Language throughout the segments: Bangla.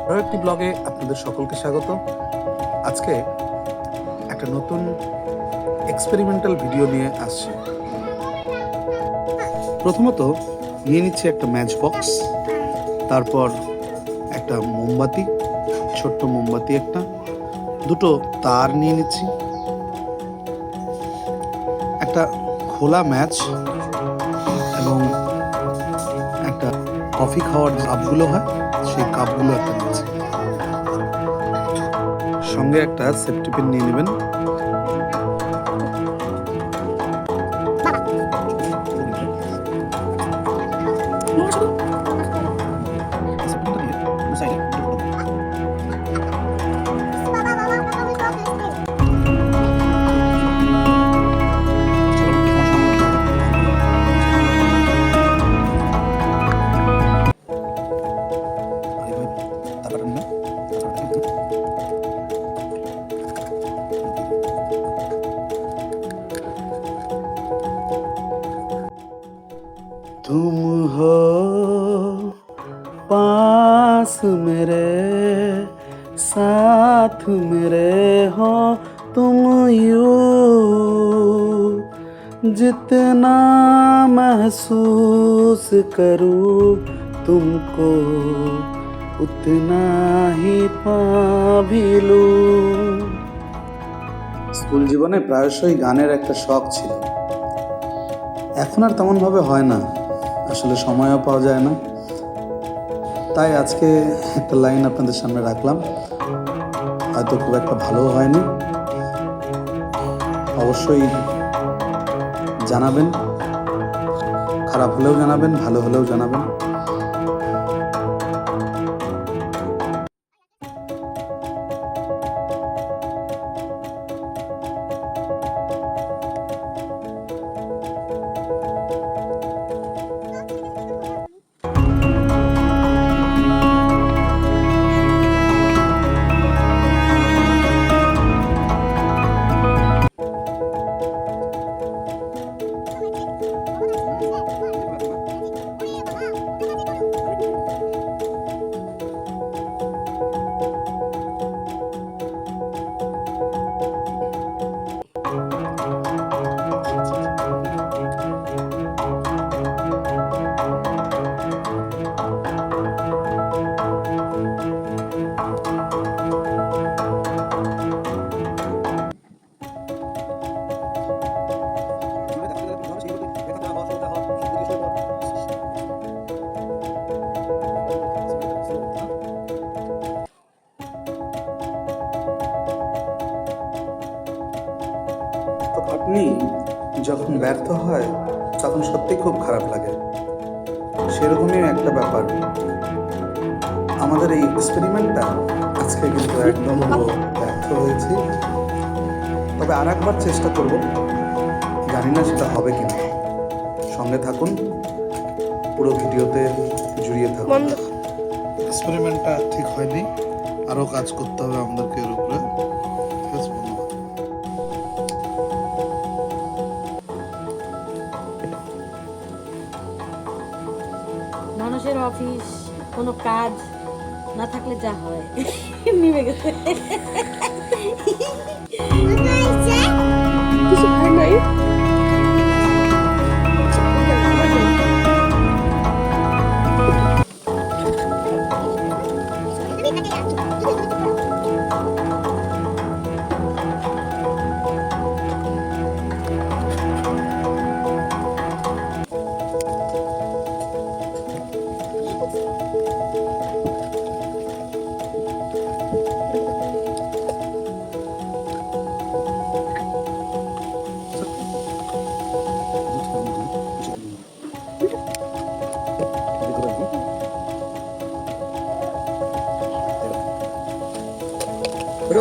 আরও একটি ব্লগে আপনাদের সকলকে স্বাগত। আজকে একটা নতুন এক্সপেরিমেন্টাল ভিডিও নিয়ে আসছি। প্রথমত নিয়ে নিচ্ছি একটা ম্যাচ বক্স, তারপর একটা মোমবাতি, ছোট্ট মোমবাতি একটা, দুটো তার নিয়ে নিচ্ছি, একটা খোলা ম্যাচ এবং একটা কফি খাওয়ার কাপগুলো হয় সেই কাপগুলো একটা নিচ্ছি। সঙ্গে একটা সেফটি পিন নিয়ে নেবেন। तुम हो पास मेरे, साथ मेरे हो तुम यूं, जितना महसूस करूं तुमको उतना ही पा भी लूं। স্কুল জীবনে প্রায়শই গানের একটা শখ ছিল, এখন আর তেমনভাবে হয় না, আসলে সময়ও পাওয়া যায় না। তাই আজকে একটা লাইন আপনাদের সামনে রাখলাম, হয়তো খুব একটা ভালো হয়নি, অবশ্যই জানাবেন, খারাপ হলেও জানাবেন, ভালো হলেও জানাবেন। আপনি যখন ব্যর্থ হয় তখন সত্যি খুব খারাপ লাগে, সেরকমই একটা ব্যাপার আমাদের এই এক্সপেরিমেন্টটা। আজকে কিন্তু একদম ব্যর্থ হয়েছি, তবে আর একবার চেষ্টা করব, জানি না সেটা হবে কিনা। সঙ্গে থাকুন, পুরো ভিডিওতে জুড়িয়ে থাকুন। এক্সপেরিমেন্টটা ঠিক হয়নি, আরও কাজ করতে হবে আমাদেরকে এর উপরে। মানুষের অফিস কোনো কাজ না থাকলে যা হয় নিভে গেছে। কিছু খাই নাই।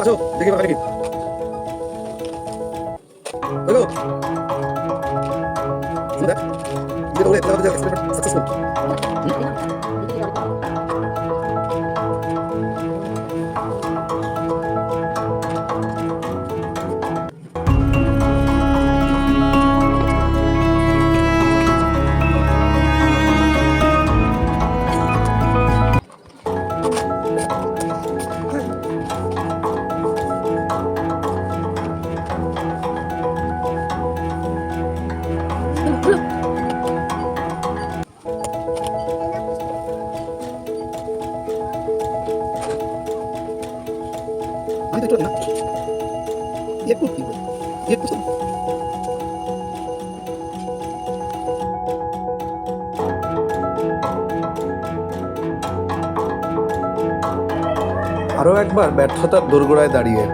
আসো দেখি বাকি কি হলো দেখ যেটা বলে এটা এক্সপেরিমেন্ট সাকসেসফুল। আরও একবার ব্যর্থতার দোরগোড়ায় দাঁড়িয়ে।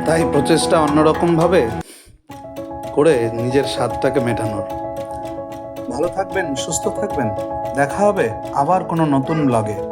তাই প্রচেষ্টা অন্যরকমভাবে করে নিজের স্বাদটাকে মেটানোর। ভালো থাকবেন, সুস্থ থাকবেন। দেখা হবে আবার কোনো নতুন ব্লগে।